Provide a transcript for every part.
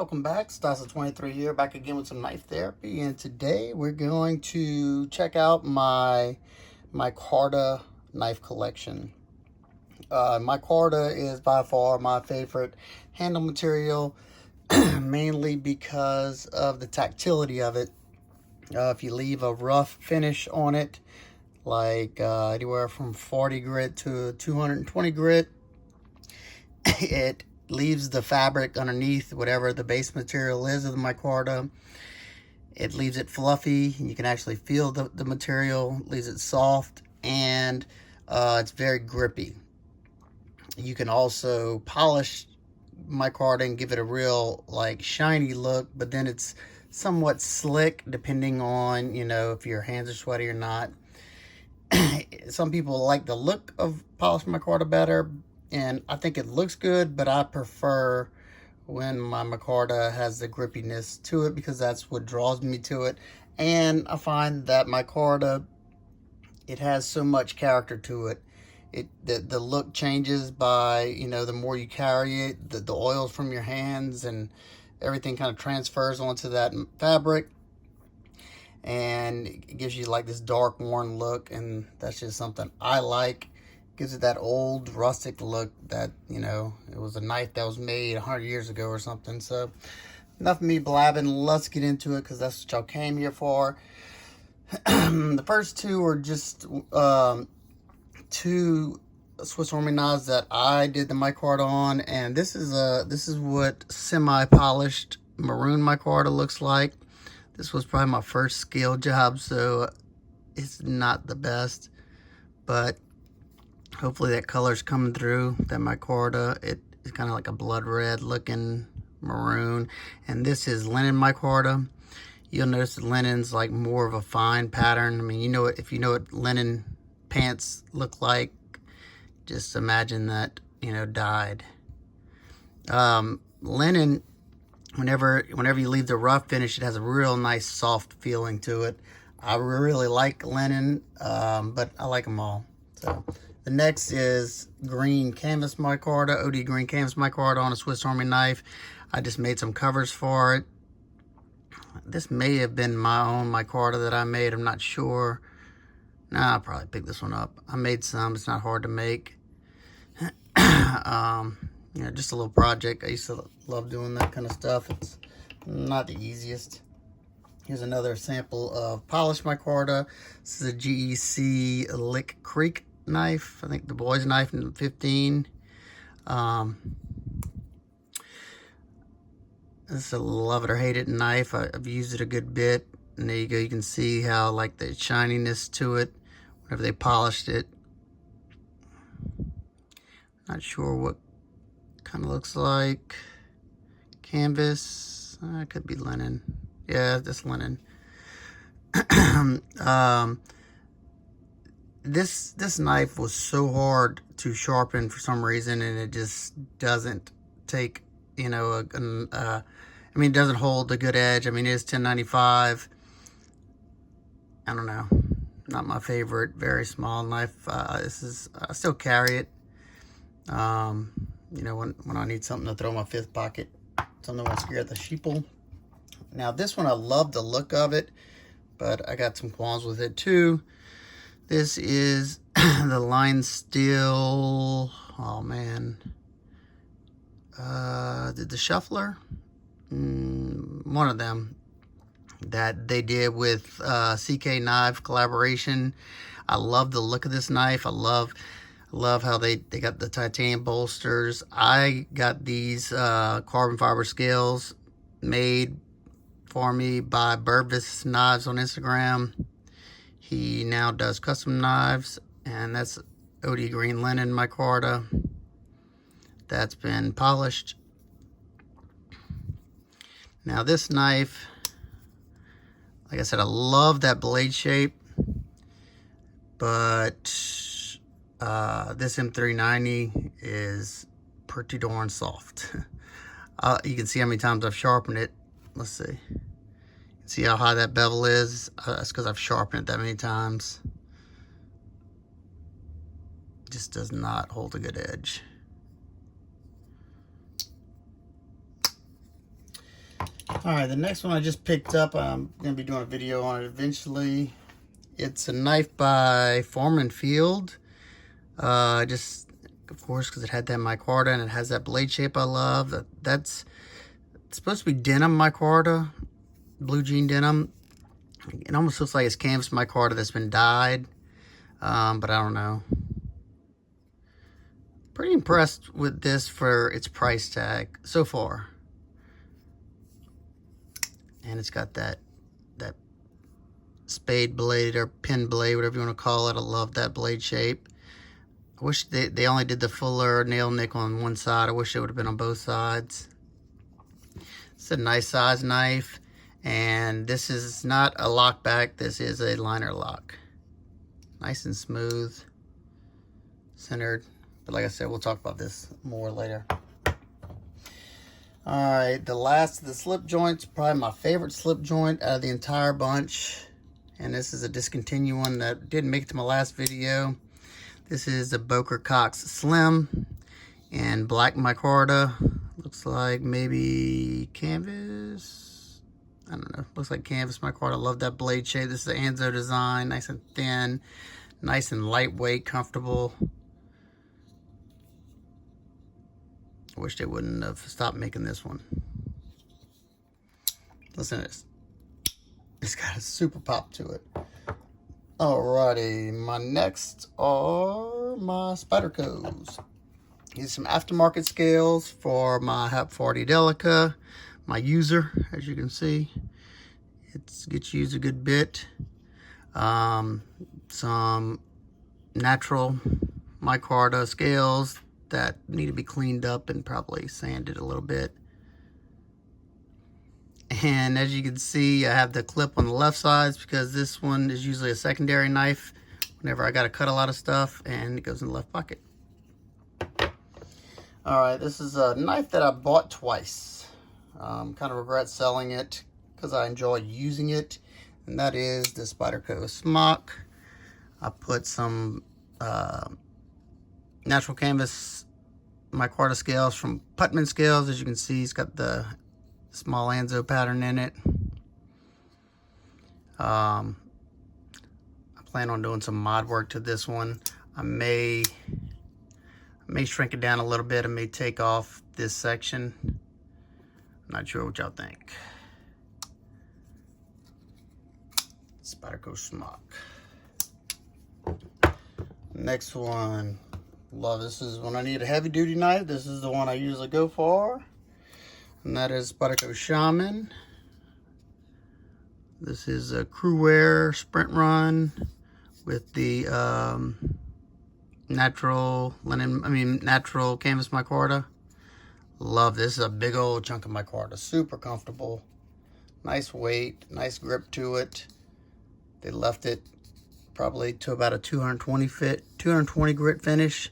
Welcome back, Stasa23 here, back again with some knife therapy, and today we're going to check out my Micarta knife collection. Micarta is by far my favorite handle material, mainly because of the tactility of it. If you leave a rough finish on it, like anywhere from 40 grit to 220 grit, it leaves the fabric underneath whatever the base material is of the micarta. It leaves it fluffy. You can actually feel the material, leaves it soft, and it's very grippy. You can also polish micarta and give it a real like shiny look, but then it's somewhat slick depending on, if your hands are sweaty or not. Some people like the look of polished micarta better, and I think it looks good, but I prefer when my micarta has the grippiness to it because that's what draws me to it. And I find that micarta, it has so much character to it. The look changes by, the more you carry it, the oils from your hands and everything kind of transfers onto that fabric, and it gives you like this dark worn look, and that's just something I like. Gives it that old rustic look that, it was a knife that was made 100 years ago or something. So enough of me blabbing, let's get into it because that's what y'all came here for. The first two are just two Swiss Army knives that I did the micarta on, and this is what semi-polished maroon micarta looks like. This was probably my first scale job, so it's not the best, but hopefully that color's coming through. That micarta, it is kind of like a blood red looking maroon, and this is linen micarta. You'll notice the linen's like more of a fine pattern. I mean, if you know what linen pants look like, just imagine that, dyed. Linen, whenever you leave the rough finish, it has a real nice soft feeling to it. I really like linen, but I like them all. So the next is green canvas micarta, OD green canvas micarta on a Swiss Army knife. I just made some covers for it. This may have been my own micarta that I made, I'm not sure. Nah, I'll probably pick this one up. I made some, it's not hard to make. Just a little project. I used to love doing that kind of stuff. It's not the easiest. Here's another sample of polished micarta. This is a GEC Lick Creek knife. I think the boy's knife in 15. This is a love it or hate it knife. I've used it a good bit. And there you go. You can see how like the shininess to it whenever they polished it. Not sure what kind of looks like. Canvas. It could be linen. Yeah, that's linen. This knife was so hard to sharpen for some reason, and it just doesn't take, it doesn't hold a good edge. I mean, it is 1095. I don't know. Not my favorite. Very small knife. I still carry it. When I need something to throw in my fifth pocket. Something that won't scare the sheeple. Now, this one, I love the look of it, but I got some qualms with it too. This is the Line Steel, oh man, the Shuffler, one of them that they did with CK Knife collaboration. I love the look of this knife. I love how they got the titanium bolsters. I got these carbon fiber scales made for me by Burvis Knives on Instagram. He now does custom knives, and that's OD green linen micarta that's been polished. Now this knife, like I said, I love that blade shape, but this M390 is pretty darn soft. You can see how many times I've sharpened it. Let's see. See how high that bevel is? That's because I've sharpened it that many times. Just does not hold a good edge. All right, the next one I just picked up. I'm going to be doing a video on it eventually. It's a knife by Foreman Field. Just, of course, because it had that micarta and it has that blade shape I love. That's supposed to be denim micarta, blue jean denim. It almost looks like it's canvas micarta that's been dyed, but I don't know. Pretty impressed with this for its price tag so far. And it's got that spade blade or pin blade, whatever you want to call it. I love that blade shape. I wish they only did the fuller nail nick on one side. I wish it would have been on both sides. It's a nice size knife, and this is not a lock back. This is a liner lock. Nice and smooth, centered. But like I said, we'll talk about this more later. All right, the last of the slip joints, probably my favorite slip joint out of the entire bunch. And this is a discontinued one that didn't make it to my last video. This is the Boker Cox Slim and black micarta. Looks like maybe canvas. I don't know. Looks like canvas micarta. I love that blade shape. This is the Anzo design. Nice and thin. Nice and lightweight, comfortable. I wish they wouldn't have stopped making this one. Listen to this. It's got a super pop to it. Alrighty, my next are my Spydercos. These are some aftermarket scales for my Hap 40 Delica. My user, as you can see, it gets used a good bit. Some natural micarta scales that need to be cleaned up and probably sanded a little bit. And as you can see, I have the clip on the left sides because this one is usually a secondary knife whenever I got to cut a lot of stuff, and it goes in the left pocket. All right, this is a knife that I bought twice. Kind of regret selling it because I enjoy using it, and that is the Spyderco Smock. I put some natural canvas micarta scales from Putman Scales. As you can see, it's got the small Anzo pattern in it. I plan on doing some mod work to this one. I may shrink it down a little bit. I may take off this section. I'm not sure what y'all think. Spyderco Smock. Next one. Love this. Is when I need a heavy duty knife. This is the one I usually go for. And that is Spyderco Shaman. This is a Crewwear Sprint Run with the natural canvas micarta. Love this. This is a big old chunk of micarta. Super comfortable. Nice weight, nice grip to it. They left it probably to about a 220 grit finish.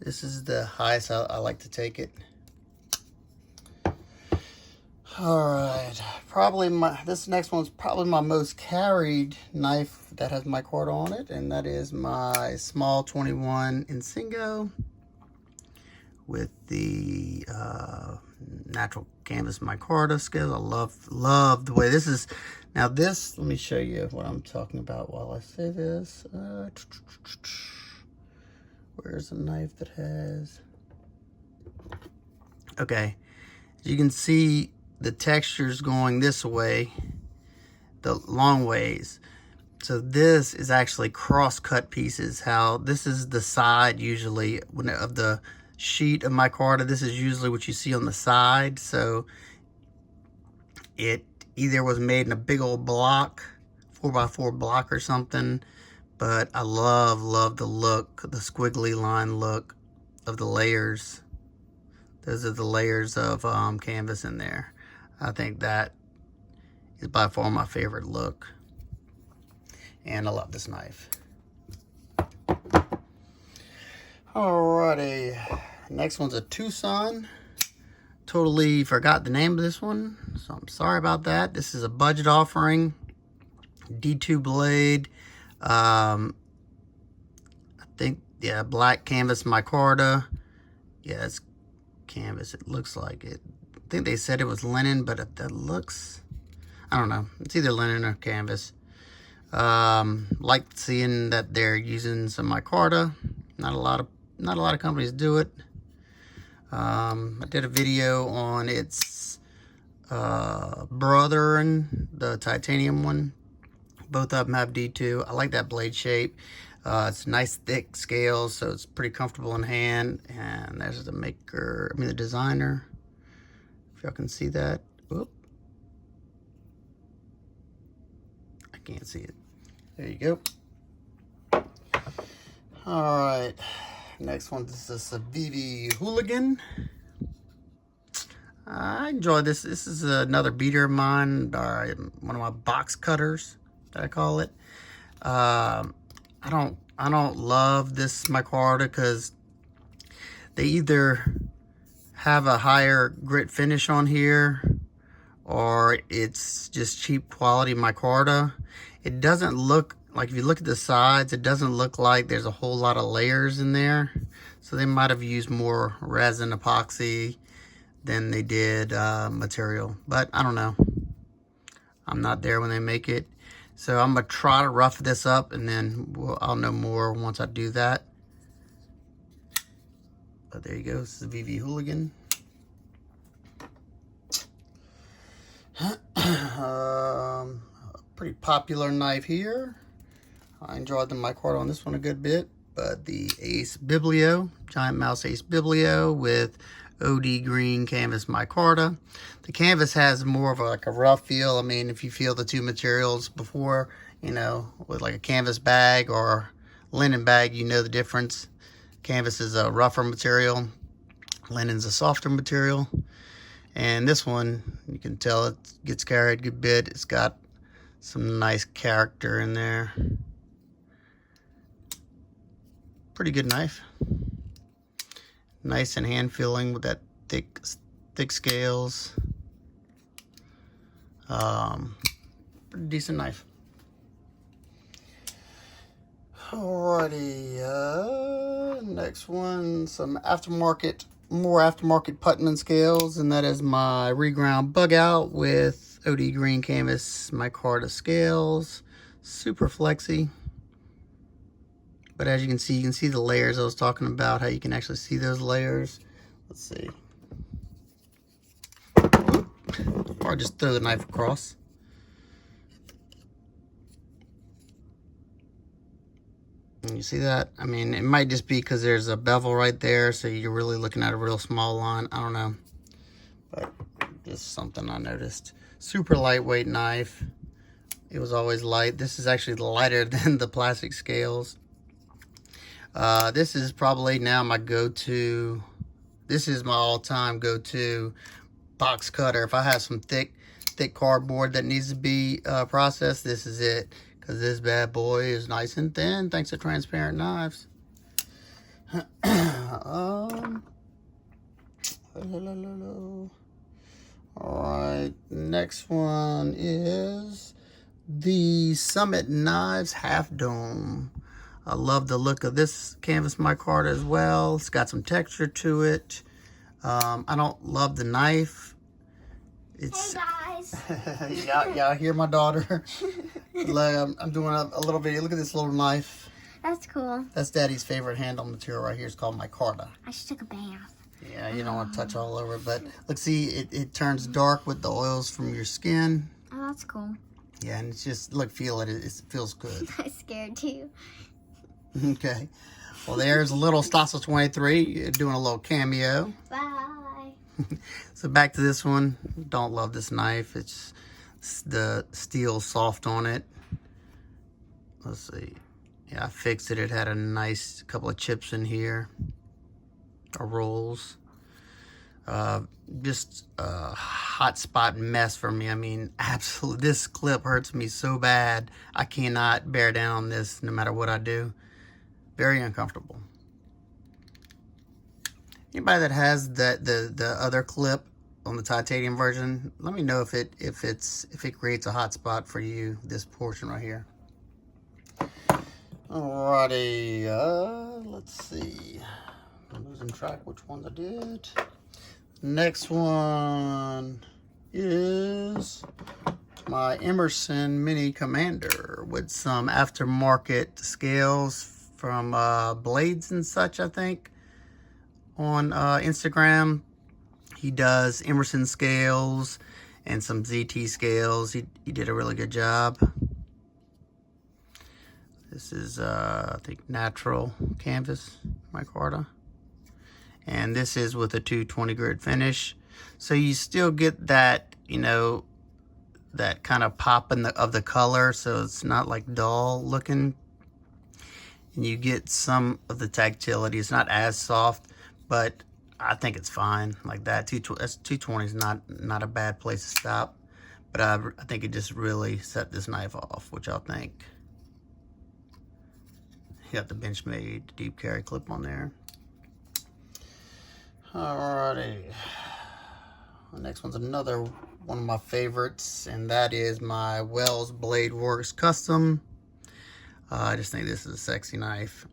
This is the highest I like to take it. All right, this next one's probably my most carried knife that has micarta on it, and that is my small 21 Insingo with the natural canvas micarta scales. I love the way this is. Now this, let me show you what I'm talking about while I say this. Where's the knife that has? Okay, as you can see, the texture's going this way, the long ways. So this is actually cross-cut pieces. How this is the side usually of the sheet of micarta. This is usually what you see on the side. So it either was made in a big old block, 4x4 block or something. But I love the look, the squiggly line look of the layers. Those are the layers of canvas in there. I think that is by far my favorite look. And I love this knife. Alrighty. Next one's a Tucson. Totally forgot the name of this one, so I'm sorry about that. This is a budget offering. D2 blade. I think, yeah, black canvas micarta. Yeah, it's canvas. It looks like it. think they said it was linen, but that looks, I don't know. It's either linen or canvas. Like seeing that they're using some micarta. Not a lot of companies do it. I did a video on its brother and the titanium one. Both of them have D2. I like that blade shape. It's nice thick scales, so it's pretty comfortable in hand. And there's the maker, the designer. If y'all can see that. Whoop. I can't see it. There you go. All right. Next one, this is a VV Hooligan. I enjoy this. This is another beater of mine, one of my box cutters, that I call it. I don't love this micarta because they either have a higher grit finish on here, or it's just cheap quality micarta. It doesn't look like, if you look at the sides, it doesn't look like there's a whole lot of layers in there. So they might have used more resin epoxy than they did material. But I don't know. I'm not there when they make it. So I'm going to try to rough this up, and then I'll know more once I do that. But there you go. This is the VV Hooligan. Pretty popular knife here. I enjoyed the micarta on this one a good bit. But the Ace Biblio, Giant Mouse Ace Biblio with OD green canvas micarta. The canvas has more of like a rough feel. I mean, if you feel the two materials before, with like a canvas bag or linen bag, you know the difference. Canvas is a rougher material. Linen's a softer material. And this one, you can tell it gets carried a good bit. It's got some nice character in there. Pretty good knife. Nice and hand feeling with that thick scales. Pretty decent knife. Alrighty, next one, more aftermarket Putman scales, and that is my reground bug out with OD green canvas micarta scales. Super flexy. But as you can see the layers I was talking about, how you can actually see those layers. Let's see. Or just throw the knife across. And you see that? I mean, it might just be because there's a bevel right there, so you're really looking at a real small line. I don't know. But just something I noticed. Super lightweight knife. It was always light. This is actually lighter than the plastic scales. This is probably now my go-to. This is my all-time go-to box cutter. If I have some thick cardboard that needs to be processed, this is it. Because this bad boy is nice and thin thanks to transparent knives. Alright, next one is the Summit Knives Half Dome. I love the look of this canvas micarta as well. It's got some texture to it. I don't love the knife. It's, hey guys. y'all hear my daughter? I'm doing a little video. Look at this little knife. That's cool. That's Daddy's favorite handle material right here. It's called micarta. I just took a bath. Yeah, you don't want to touch all over it, but look, see, it turns dark with the oils from your skin. Oh, that's cool. Yeah, and it's just, look, feel it. It feels good. I'm scared too. Okay. Well, there's a little Stossel 23 doing a little cameo. Bye. So back to this one. Don't love this knife. It's the steel soft on it. Let's see. Yeah, I fixed it. It had a nice couple of chips in here. Or rolls. Just a hot spot mess for me. I mean, absolutely. This clip hurts me so bad. I cannot bear down on this no matter what I do. Very uncomfortable. Anybody that has the other clip on the titanium version, let me know if it creates a hot spot for you. This portion right here. Alrighty, let's see. I'm losing track which ones I did. Next one is my Emerson Mini Commander with some aftermarket scales from Blades and such, I think, on Instagram. He does Emerson scales and some ZT scales. He did a really good job. This is, I think, natural canvas micarta. And this is with a 220 grit finish. So you still get that, you know, that kind of pop of the color, so it's not like dull looking. And you get some of the tactility. It's not as soft, but I think it's fine like that. 220 is not a bad place to stop, but I think it just really set this knife off. What y'all think? You got the Benchmade deep carry clip on there. Alrighty. The next one's another one of my favorites, and that is my Wells Blade Works Custom. I just think this is a sexy knife.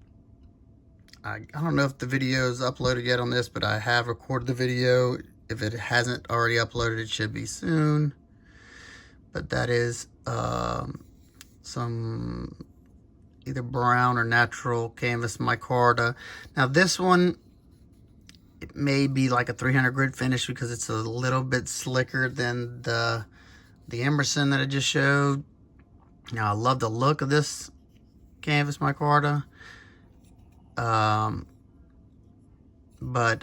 I don't know if the video is uploaded yet on this, but I have recorded the video. If it hasn't already uploaded, it should be soon. But that is some either brown or natural canvas micarta. Now this one, it may be like a 300 grit finish because it's a little bit slicker than the Emerson that I just showed. Now I love the look of this canvas micarta, but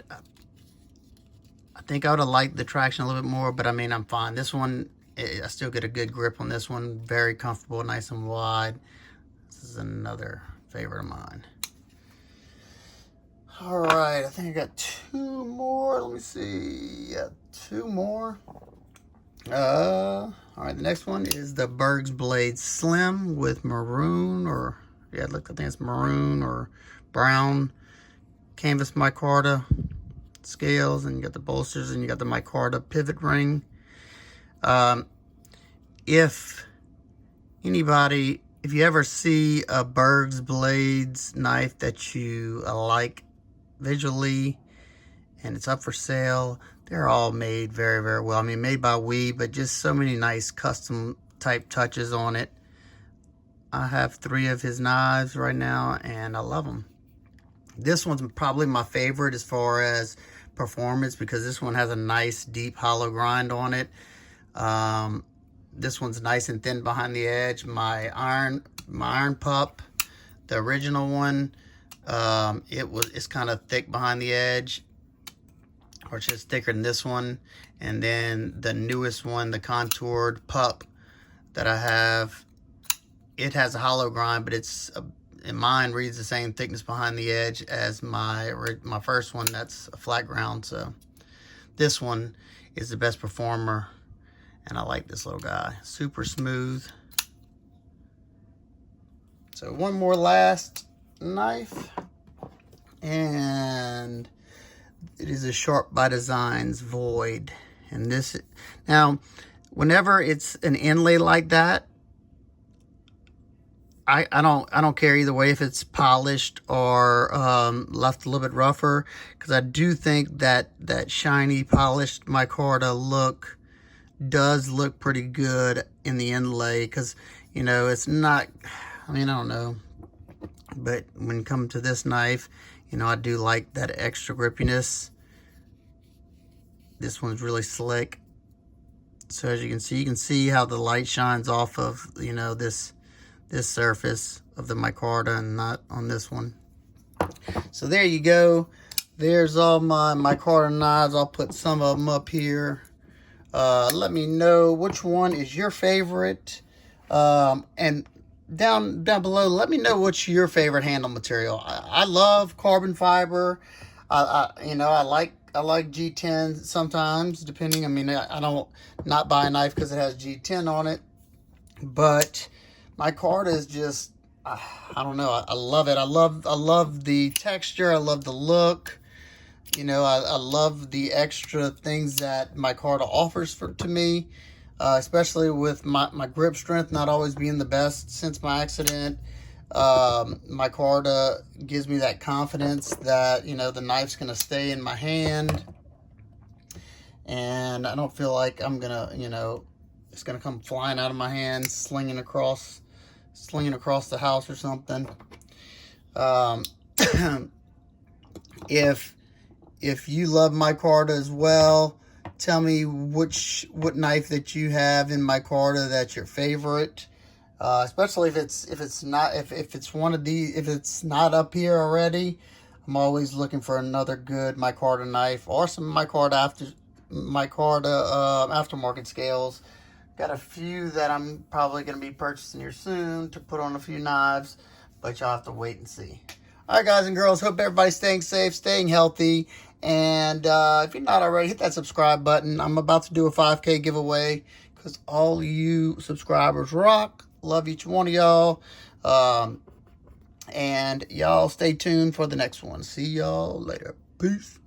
I think I would have liked the traction a little bit more, but I mean, I'm fine. This one, I still get a good grip on this one. Very comfortable, nice and wide. This is another favorite of mine. All right, I think I got two more. Let me see. Yeah, two more. All right, the next one is the Berg's Blade Slim with maroon, or yeah, look, I think it's maroon or brown canvas micarta scales, and you got the bolsters, and you got the micarta pivot ring. If you ever see a Berg's Blades knife that you like visually and it's up for sale, they're all made very, very well. I mean, made by we, but just so many nice custom type touches on it. I have 3 of his knives right now, and I love them. This one's probably my favorite as far as performance because this one has a nice deep hollow grind on it. This one's nice and thin behind the edge. My iron pup, the original one, it's kind of thick behind the edge, or it's just thicker than this one. And then the newest one, the contoured pup that I have, it has a hollow grind, but it's and mine reads the same thickness behind the edge as my first one. That's a flat ground. So this one is the best performer, and I like this little guy. Super smooth. So one more last knife, and it is a Sharp by Designs Void. And this, now whenever it's an inlay like that, I don't care either way if it's polished or left a little bit rougher, because I do think that shiny polished micarta look does look pretty good in the inlay, because you know it's not, I mean, I don't know, but when it comes to this knife, you know, I do like that extra grippiness. This one's really slick. So as you can see how the light shines off of, you know, this surface of the micarta and not on this one. So there you go. There's all my micarta knives. I'll put some of them up here. Let me know which one is your favorite. And down below, let me know what's your favorite handle material. I love carbon fiber. You know, I like G10 sometimes, depending. I mean, I don't not buy a knife because it has G10 on it, but micarta is just, I don't know. I love it. I love the texture. I love the look. You know, I love the extra things that micarta offers to me, especially with my grip strength not always being the best since my accident. Micarta gives me that confidence that, you know, the knife's going to stay in my hand. and I don't feel like I'm gonna, you know, it's gonna come flying out of my hand, slinging across the house or something. If you love micarta as well, tell me what knife that you have in micarta that's your favorite. Especially if it's not one of these, if it's not up here already. I'm always looking for another good micarta knife or some micarta aftermarket scales. Got a few that I'm probably going to be purchasing here soon to put on a few knives, but y'all have to wait and see. All right, guys and girls, hope everybody's staying safe, staying healthy, and if you're not already, hit that subscribe button. I'm about to do a 5K giveaway because all you subscribers rock. Love each one of y'all. And y'all stay tuned for the next one. See y'all later. Peace.